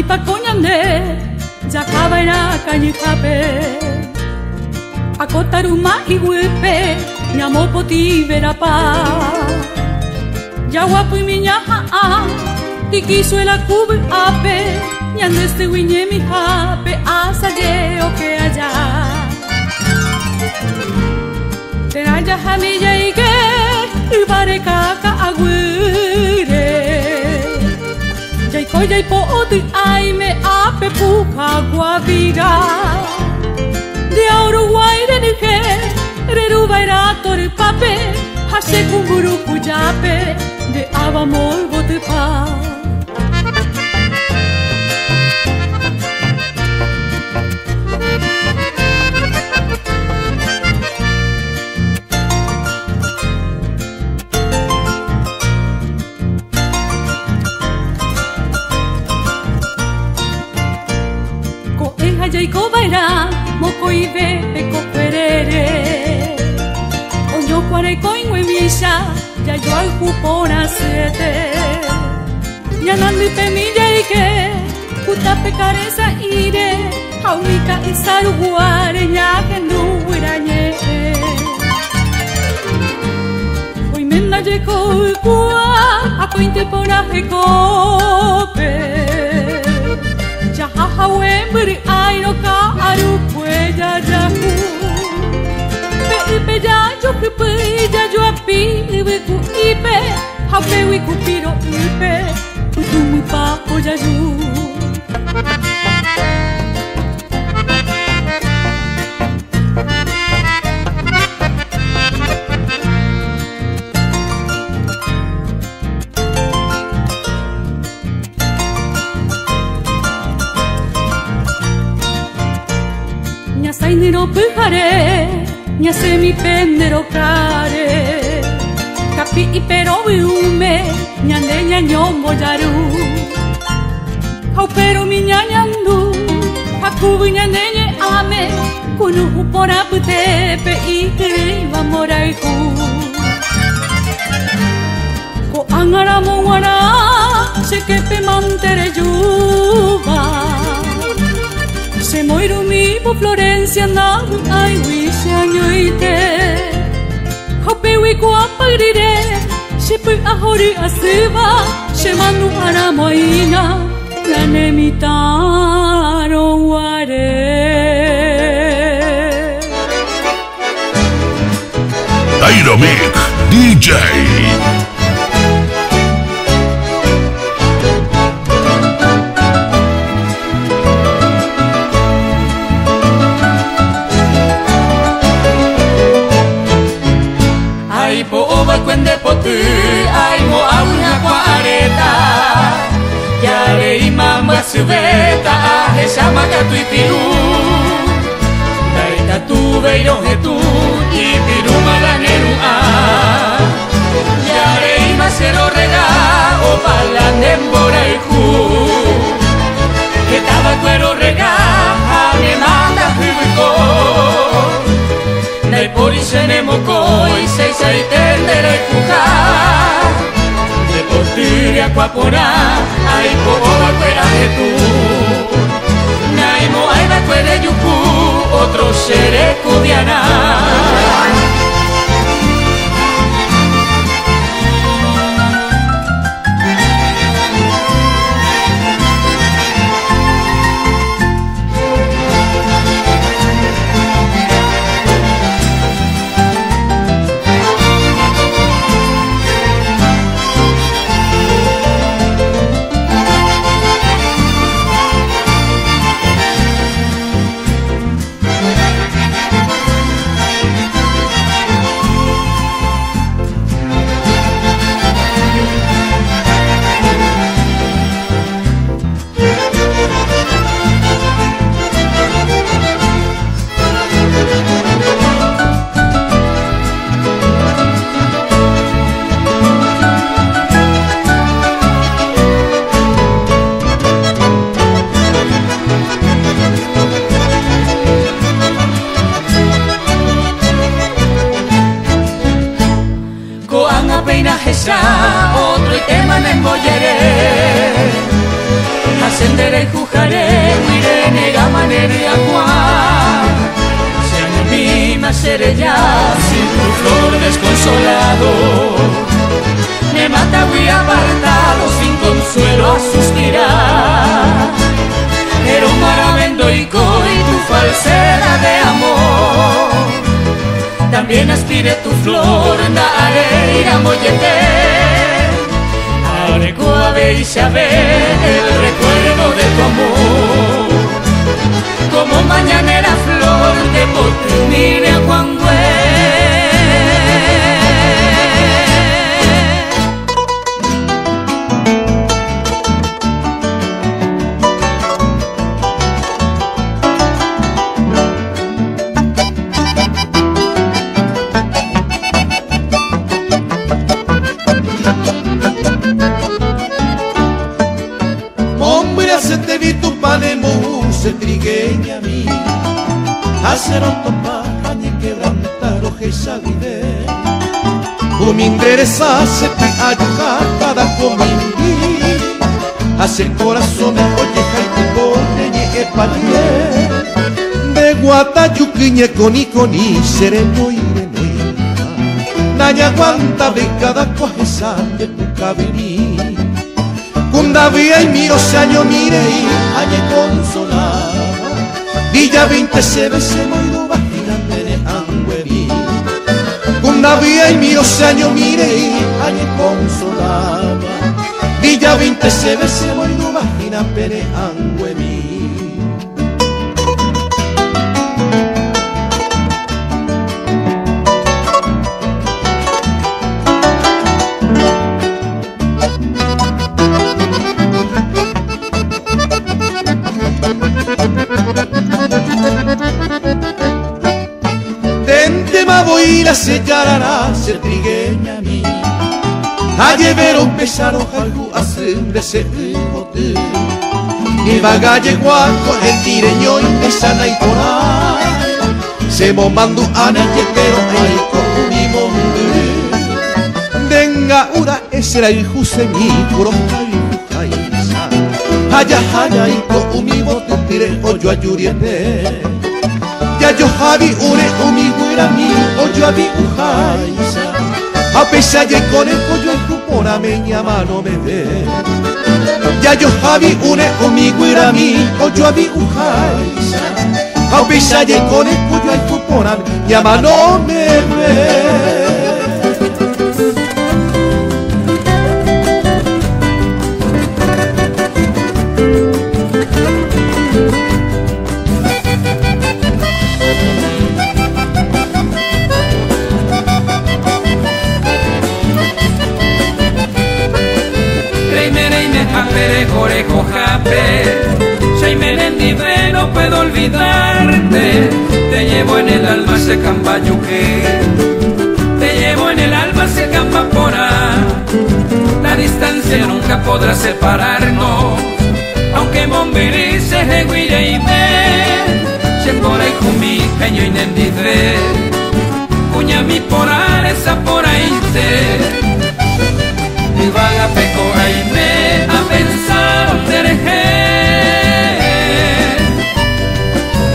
pa coñande Yakabaira kañikape Akotaruma iguepe Ñamopoti verapa Yaguapu y miñaja Tikisuela kubu ape Ñandeste wiñe mi jape Asaye o que allá Teraya jamilla y que Ibare kaka aguire Yaiko yaipo oti aime ape puja guavira De Uruguay de Nige Rerubaira torpape Hashe kumburu kuyape De abamol botepa Yaiko baira, moko ibe peko perere Oño kuare koinwe misha, ya yo al kupona sete Yanandi pemilla ike, kutape kareza ire Haumika isaru guare, nyake nuirañe Oimenda yeko ukua, akointe pona hekope Jahaha wembri aino ka aru pueja jaku Pe ja jo pe ja jo api ibe ku ipe Hape wi ku piro ipe Tumu pa oja ju Sainero pujare, nya semi pendero care Kapi ipero viume, nya neña nyombo yaru Hau pero mi nya nyandu, hakubu nya neñe ame Kunu upora putepe ike va moraiku Ko angara mongara, sekepe mantere juba Se moiru mi po Florencia nabu ai wisha nyoite Hope wi ko apagire Shipu ahori asuba Shemanu aramoina Nane mitaro ware Dynamic DJ Cuende potu, ay mo auna cuareta Yare imamba subeta, aje sama katu ipiru Daita tu veiro hetu, ipiru malaneru a Yare ima cero rega, o palandembora iku Que taba cuero rega, ane manda huibuko Nai porisene mokoi, sei tendere kuka De potiria kwapora, ai po oba kwera hetu Nai mo aiba kwere yuku, otro shere kudiana otro tema en Boyere, ascenderé querer aguar. Si a mí me seré ya sin tu flor desconsolado, me mata muy apartado sin consuelo a suspirar. Era un maravendo y tu falsedad de amor. También aspiré tu flor da areira mollete. Arecoa y saber el recuerdo de tu amor. Como mañanera flor que por ti mire a Juan se trigueña mi hacer autopaja ni quebrantar ojesa vive o mi interesa se te ayuda cada comindi hace el corazón me colleja y te pone ni epalie de guatayuquiñe coni sereno y de nueva naña aguanta de cada cojesa de tu cabini Cunda vía y miro se año mire y añe consolada Villa 20 se ve se moido vagina mene anguevi Cunda vía y miro se año mire y añe consolada Villa 20 se ve se moido vagina mene anguevi voy a sellará se trigueña mi a llevar un pesaro algo a se bote y vagalle guaco el tireño y de sana y por ahí se momando a nadie pero hay como mi monte venga ura ese era el juse mi puro haya y como mi bote tire hoyo a yuriete ya yo javi ure umi guira mi oyo abi ujaisa a pesar de con el pollo el cupora meña mano me ve ya yo javi ure umi guira mi oyo abi ujaisa a pesar de con el pollo el cupora meña mano me ve Corejo jape, Shaimerendive no puedo olvidarte. Te llevo en el alma se cambayuque, te llevo en el alma se campapora. La distancia nunca podrá separarnos, aunque Mombiri se reguire y me. Shembora y jumi, caño y nendive, cuña mi porar esa por ahí te. Mi vaga peco ahí me a pensar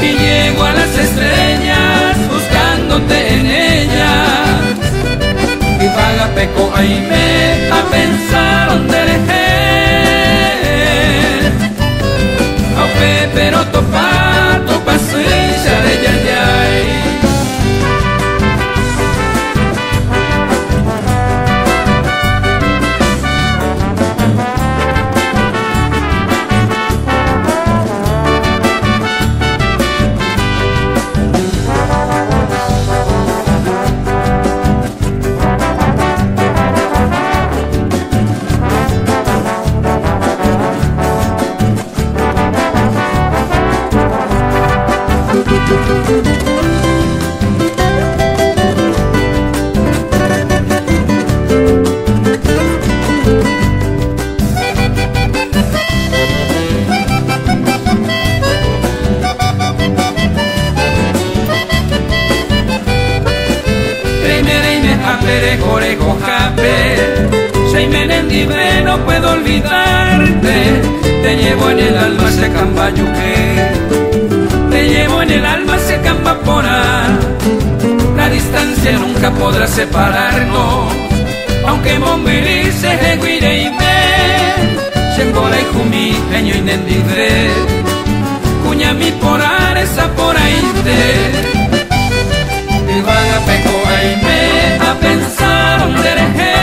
y llego a las estrellas buscándote en ellas. Mi vaga peco ahí me a pensar aunque pero topa suya de yayay. No puedo olvidarte, te llevo en el alma ese cambayuque, en el alma se campapona. La distancia nunca podrá separarnos, aunque Mombiri se reguire y me Shembora y Jumi, Peño y Nendidre Cuña mi porar esa por ahí te van a peco ahí me a pensar donde dejé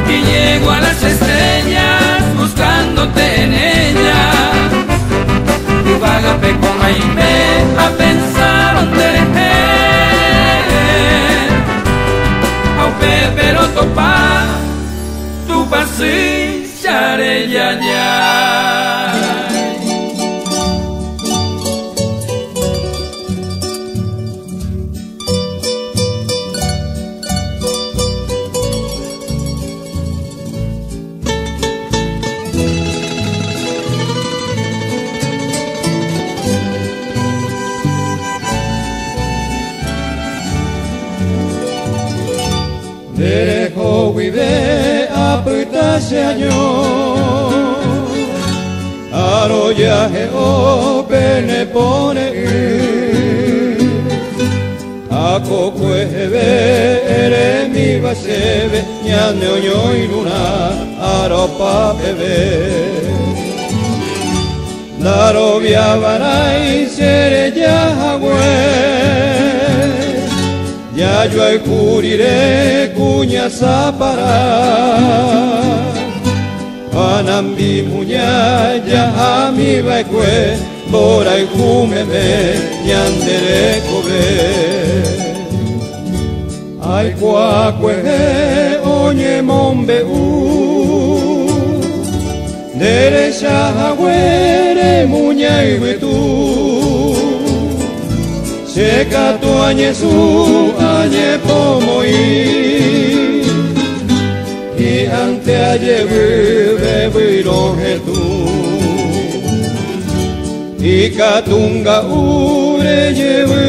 y llego a las estrellas buscándote en ella. Y van a peco ahí me a pensar donde dejé a pero topa tu pasicharé ya ya. Derecho vive a putase año Aroyaje o pene pone Ako kuehebe ere mi basebe Nyane oño y luna aropa bebe Daro viabarai sere yahagüe Ya yo ay curiré cuña zapara Anambi muña ya a mi baikue Bora y jumeme ñandere kobe Ay cuacue oñe mombe Derecha agüere muña y huetu Seca tu añe su añe pomoí Y ante añe vive viroje tú Y catunga ure lleve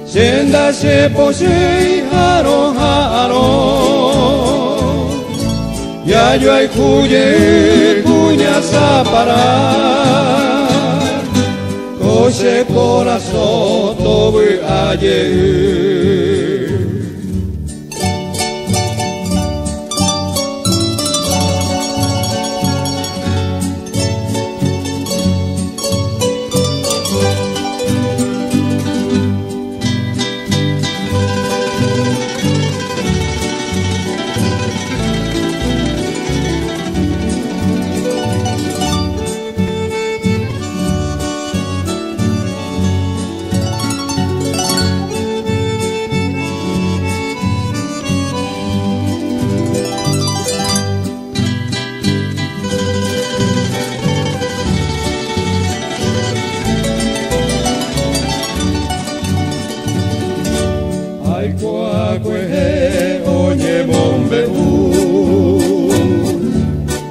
Senda se posee jaro jaro Ya yo hay cuña zapara Ose corazón todo ayer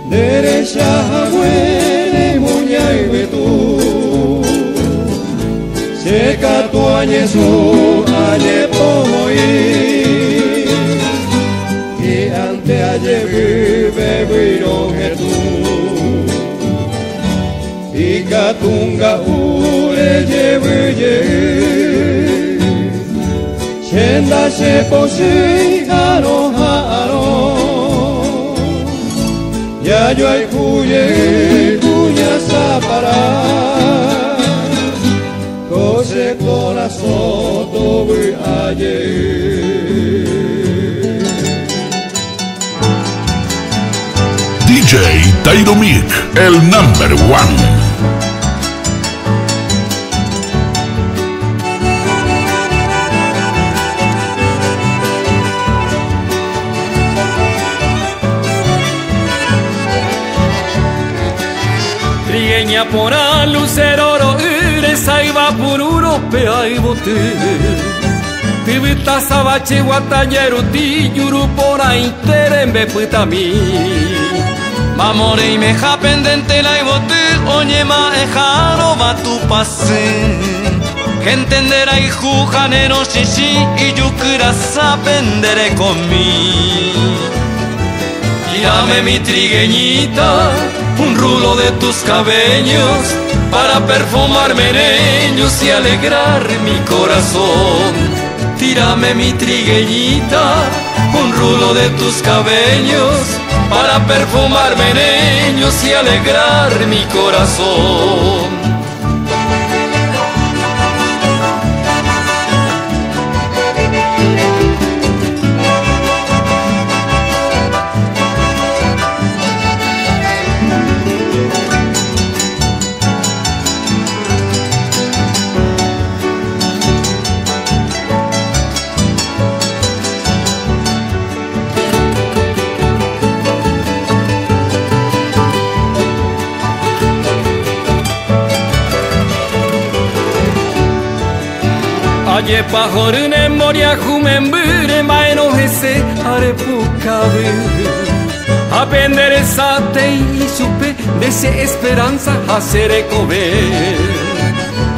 Derecha agüere muña y huetu Seca tu añe su añe pomoí Y ante añe vive viroje tú Y catunga ure lleve Senda se posee jaro jaro Ya yo hay cuña zapara Cose corazón todo ayer DJ Tairo Mic, el number one. Trigueña por a luceroro ure saiba por europea y bote Tibita sabache guatañero ti yuru por ahí terembe putami Mamore y meja pendente la y bote oñe ma ejaro va tu pase Que entenderá y jujanero shishi y yukura sapendere conmigo Llame mi trigueñita un rulo de tus cabellos para perfumar merengues y alegrar mi corazón. Tírame mi trigueñita, un rulo de tus cabellos para perfumar merengues y alegrar mi corazón. Aye pajorune moria jumembure maeno ese arepucabe. Aprender sate y supe de esperanza hacer ecover.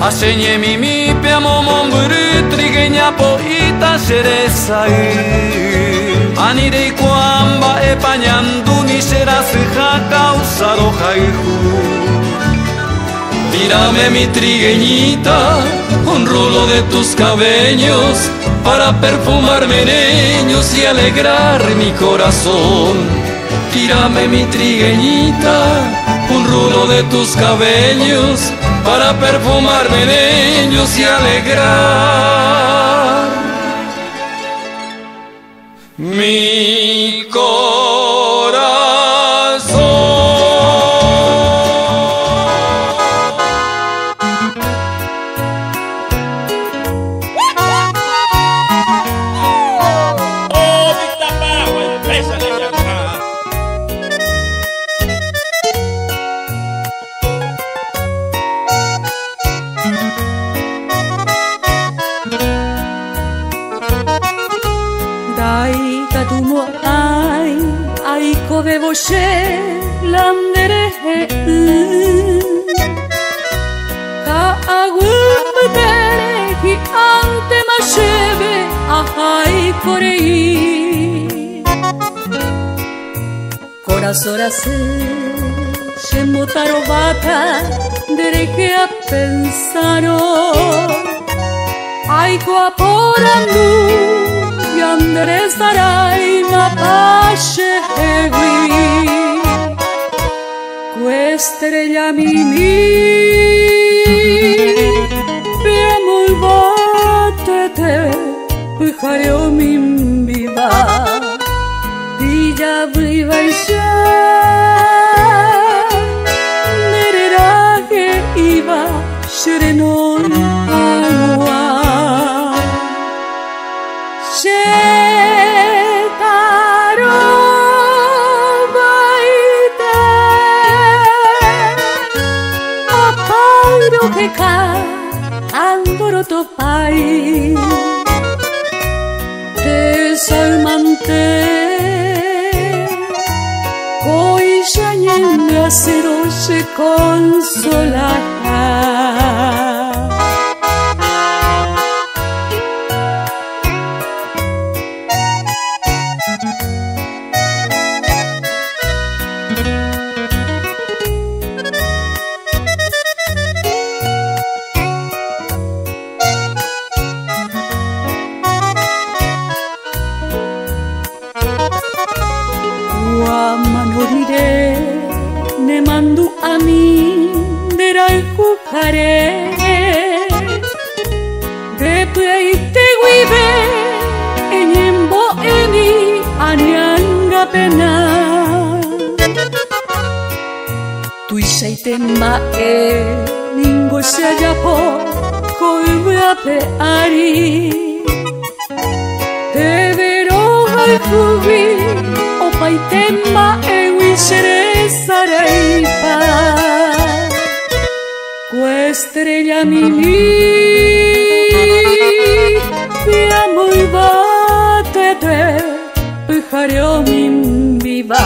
Aseñe mi peamo momburu trigueña poita cereza. Anire cuamba epañandu ni serás ja causado jaihu. Tírame mi trigueñita, un rulo de tus cabellos para perfumar merengues y alegrar mi corazón. Tírame mi trigueñita, un rulo de tus cabellos para perfumar merengues y alegrar mi corazón. De voce landere ka agumtere ki ante mashebe ahai korei corazora se motaro bata dereje a pensaro aiko aporandu yandere sarai mapashe estrella mimi Piamul batete Pyhareo min viva Dilla viva isha Nererage iba Shirenon agua Andoroto pai Desalmante Koi shanyen acero se consolará ne mandu ami derai kukare de peite guibe enyembo eni anyanga pena tu isaiten mae ningo se ayapo koibe ape ari de vero al kubi Opaitema ewishere saraipa Estrella mimi Piamo y batete Pyhareo min viva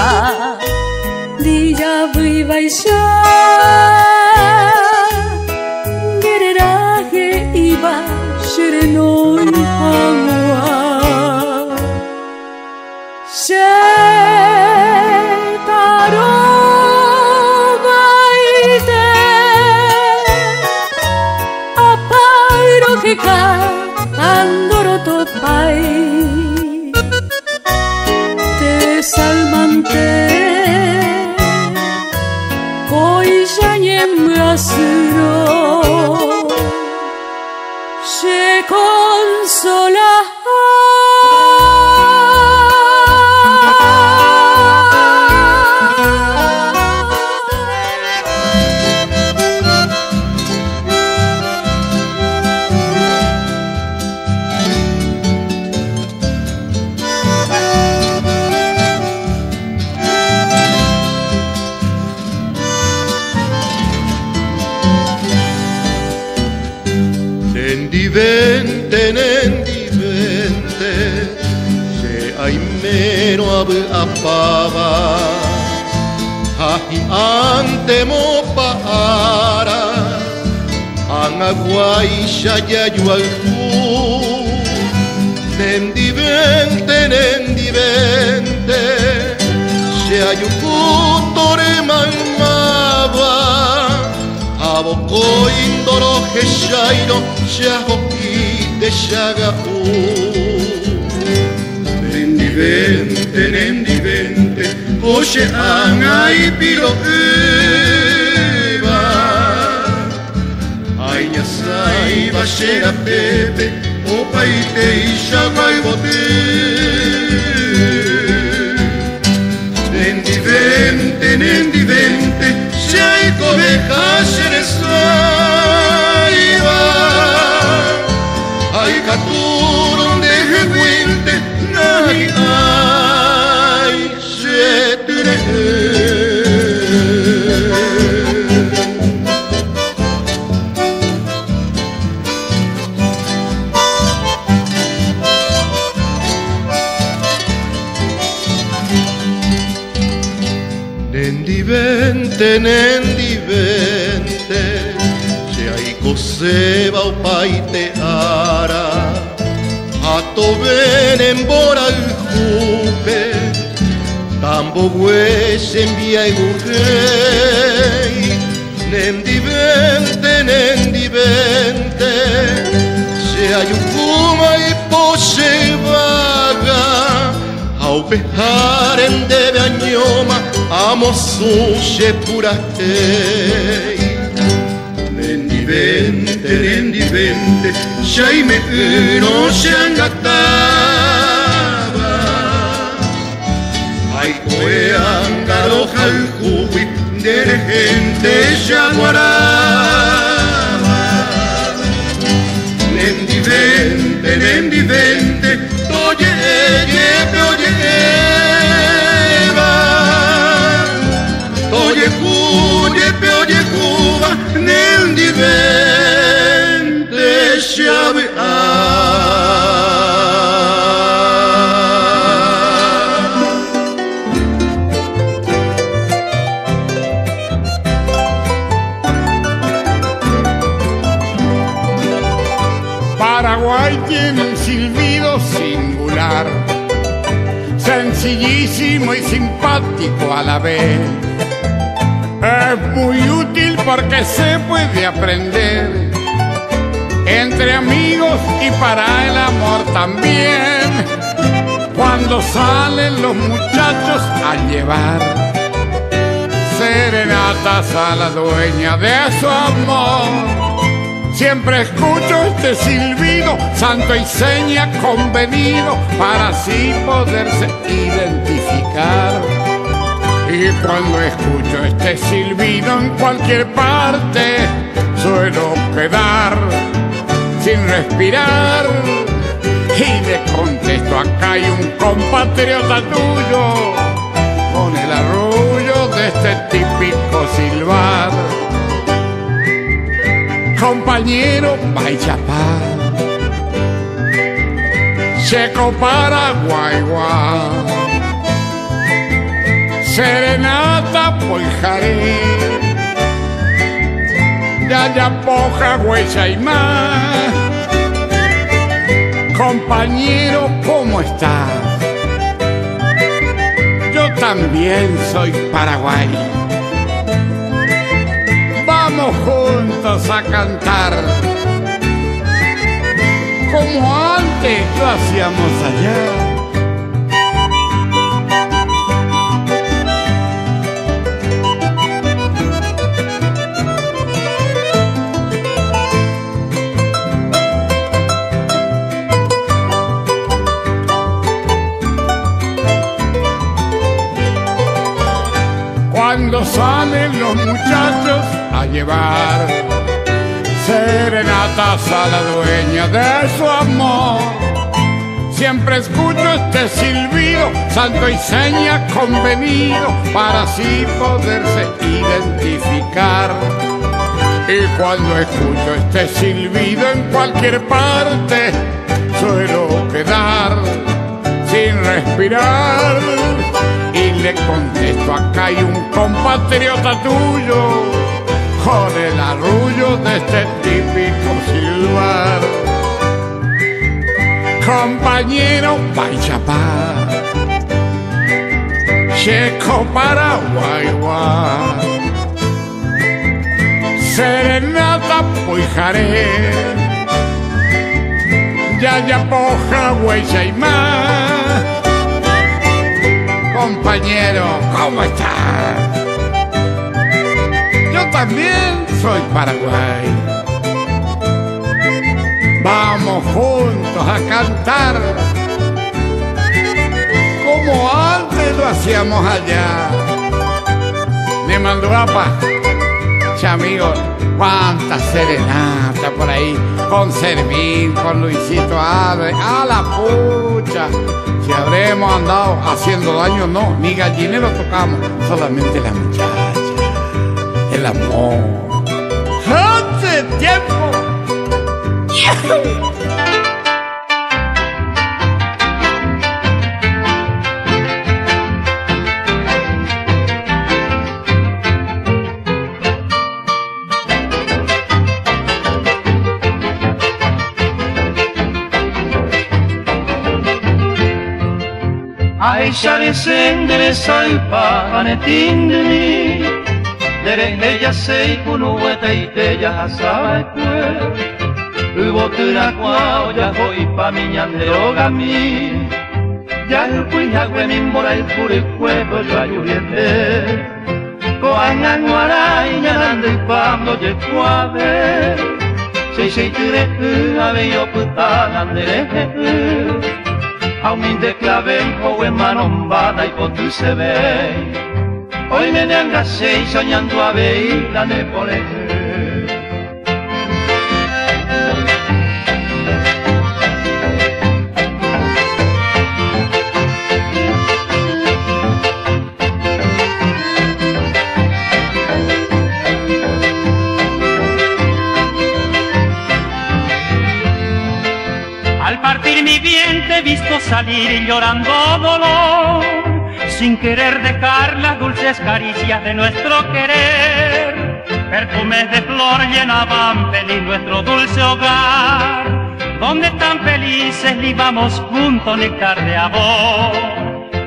Dilla viva isha Gererage iba Shirenoi agua Taro 고이샤님 가스로 se consola. Nendi vente, se aimeno apava, hahi ante mo paara, angaguai shayayu alfu. Nendi vente, se ayukutore malmava, aboko indoro heshairo shahoki de shagau. Nendi vente, oye angai piro eva. Ay nyasai bashera pepe, opa ite ishagai bote. Nendi vente, se hay cobejas en esaiva. Ay katurun de huinte, nai ay setune. Nendi vente, se hay coseba o paite ara, ato ven en bora el jupe, tambo hues envía y gurrey. Nendi vente, se hay un kuma y pose vaga, au pejar en debe añoma, amo suche pura hey. Nendi vente, shaime no se angataba. Ay koe angaro jaljubi, de gente yaguaraba. Nendi vente, oye, oye Cuba, nendi vente, llave Paraguay tiene un silbido singular, sencillísimo y simpático a la vez. Es muy útil porque se puede aprender entre amigos y para el amor también. Cuando salen los muchachos a llevar serenatas a la dueña de su amor, siempre escucho este silbido, santo y seña convenido, para así poderse identificar. Y cuando escucho este silbido en cualquier parte, suelo quedar sin respirar. Y le contesto, acá hay un compatriota tuyo, con el arrullo de este típico silbar. Compañero Bayapá, Checo Paraguay, serenata Poljaré, Yayapoja, Huella y más. Compañero, ¿cómo estás? Yo también soy Paraguay. Vamos juntos a cantar, como antes lo hacíamos allá. cuando salen los muchachos a llevar serenatas a la dueña de su amor. Siempre escucho este silbido, santo y seña convenido, para así poderse identificar. Y cuando escucho este silbido en cualquier parte, suelo quedar sin respirar. Y le contesto, acá hay un compatriota tuyo, con el arrullo de este típico silbar. Compañero Paichapá, Checo Paraguayua, Serenata Puijaré, Yayapoja Huechaimá. Compañero, ¿cómo estás? Yo también soy Paraguay. Vamos juntos a cantar como antes lo hacíamos allá. De Manduapa, amigos, cuántas serenatas por ahí, con Servín, con Luisito Álvarez, a la pucha. Si habremos andado haciendo daño, no, ni gallinero tocamos, solamente la muchacha, el amor. ¡Hace tiempo! Aishare sendere saipa anetindini Derenge ya sei kunueta iteya hasaba ekwe Ubotura kwa oya hoipa miñandero gami Ya yukui hagwe mimbora ikure kwebo yo ayuriente Koanganguara iñanande ipamdo ye kuabe Sei tire ave yo putanandere Auminte claven o en manombada y potu se ve Hoy me neangasei soñando a ver la nepole Al partir mi bien te he visto salir llorando dolor, sin querer dejar las dulces caricias de nuestro querer. Perfumes de flor llenaban feliz nuestro dulce hogar, donde tan felices libamos juntos néctar de amor.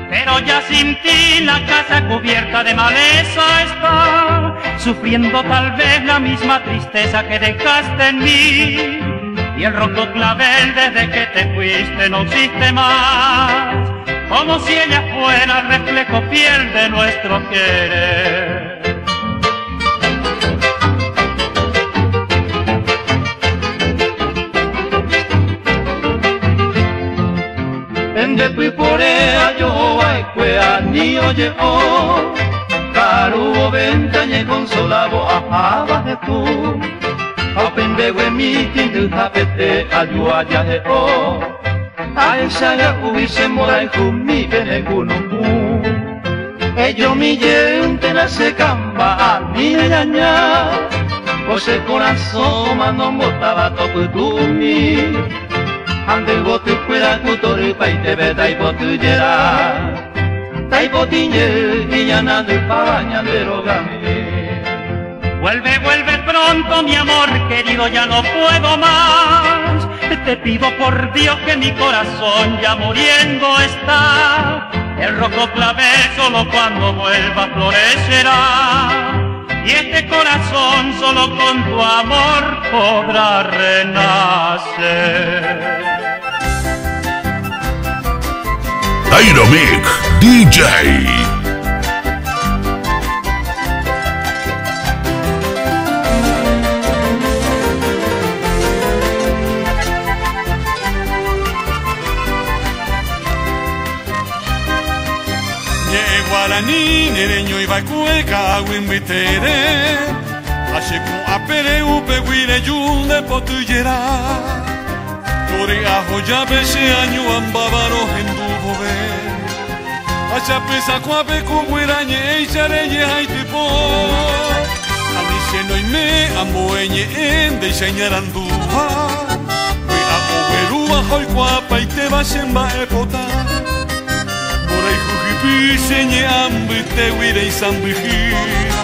Pero ya sin ti la casa cubierta de maleza está, sufriendo tal vez la misma tristeza que dejaste en mí. Y el rojo clavel desde que te fuiste no existe más, como si ella fuera el reflejo fiel de nuestro querer. Ende tui porea yo ai kwea ni oye o Karu o ventañe consolavo ahaba de tu Apembewe mi tindu tapete ayua ya he o Aisha ya uise morai humi bene gunungu Ello mi yente na se camba ni ñaña Ose corazón mano botaba toputumi Ande botu fuera kutori paite beta y botu yera Tai botiñe y ñana de pabaña de rogami Vuelve, vuelve pronto mi amor querido, ya no puedo más. Te pido por Dios que mi corazón ya muriendo está. El rojo clavel solo cuando vuelva florecerá. Y este corazón solo con tu amor podrá renacer. Dynamic DJ. Llevo guaraní nereño iba cueca wimbitere Asheku apere upe guire yunde potuyera Tori ajo ya bese año ambabaro hendubobe Acha pesa kuape kumwiranye eichareye haitipo Amishe no ime amoeñe ende ishañaranduha We ajo berua hoi kuapa ite basemba epota Orai jujipiseñe ambite guire isambijira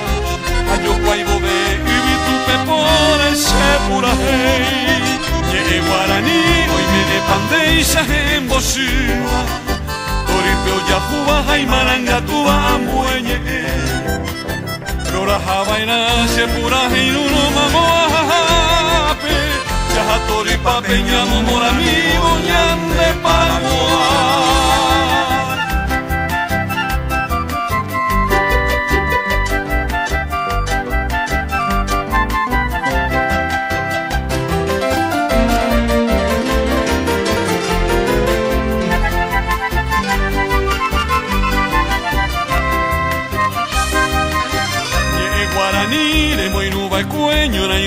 Ayo guaybobe ibitupe por ese pura hei Nye guaraní hoy me de pandeisa en bosua Toripeo ya juba jaimaranga tuba ambueñe Flora jabaina se pura heinuno mamoape Yaha toripa peñamo morami boñande paraguay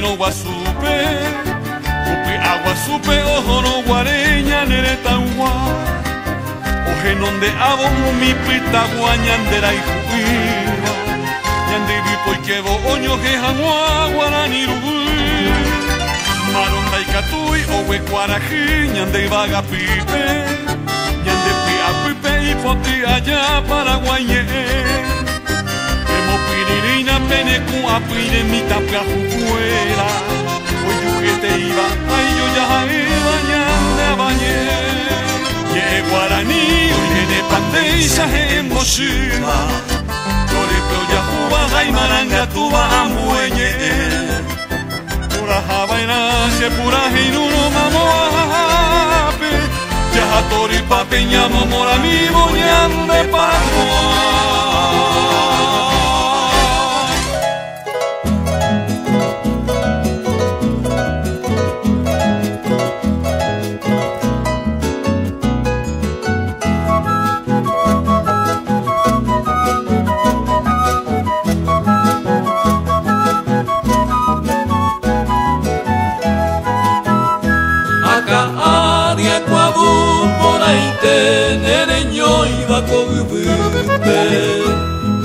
no guasupe, upi aguasupe, ojo no guareña neretangua, oje nonde abo mi pita guañandera y juiva, ñande vipo y quebo oño que jamua guarani rubui, maronda y catui, owe guaraji, ñande vaga pipe, ñande pia pipe y poti allá paraguaye. Pirina penecu apire mi tapia jufuera Hoy yo que te iba, ay yo ya iba ñande bañé Ye guaraní, hoy viene pandeisa en bosima Toripeo ya juba, jaimaranga tuba ambueñe Pura jabaina, se pura heinuno mamoape Ya toripa peñamo morami boñande paraguay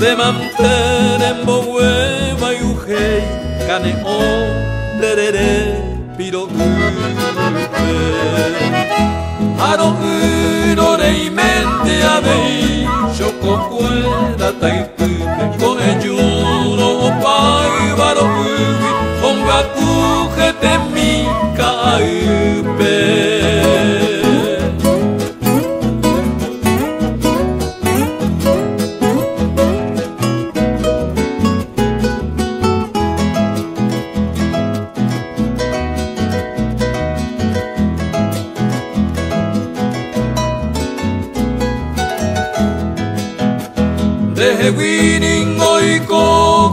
De manter en bohueva y ujei, cane o terere pirogupe. Aro uro rei mente abei, choco fuera taitupe, con el yuro o pai baro ubi, onga kuje te mi caipe. Deje winning oiko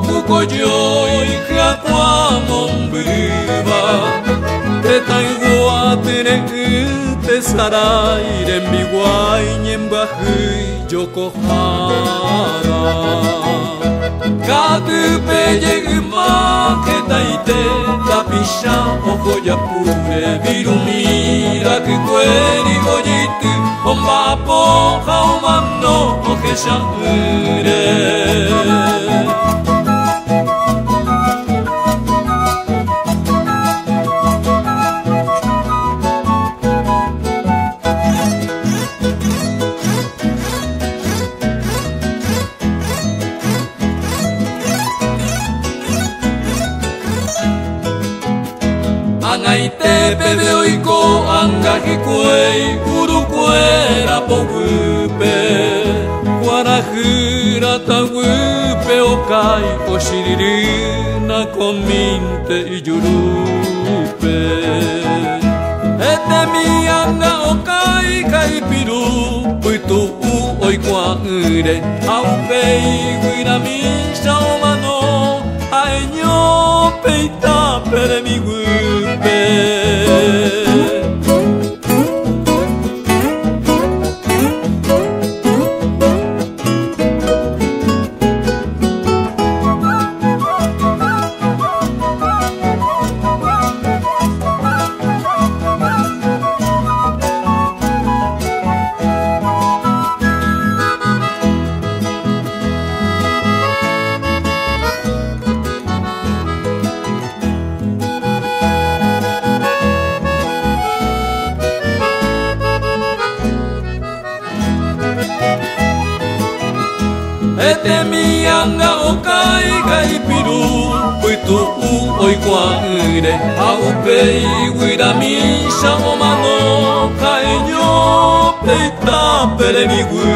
kukoyoi jacuamon viva Te taigua tere te saraire en biguay ñembaji yokohara Katu peye ma que taite tapisha ojo ya pure virumira que cueri oyitu Omba poja umano oje shangre Angaite pebe oiko angaji kuei urukuera pogupe Guarajira tagupe okai oshiririna kominte y yurupe Ete mi anga okai kaipiru puitu oikua ure Aupei guiramisha omano aeño peita pere mi gupe Ete mianga o kai kai piru Puitu u oi kwaire Au pei wira misha o mano Kai nyo peita pere mi gui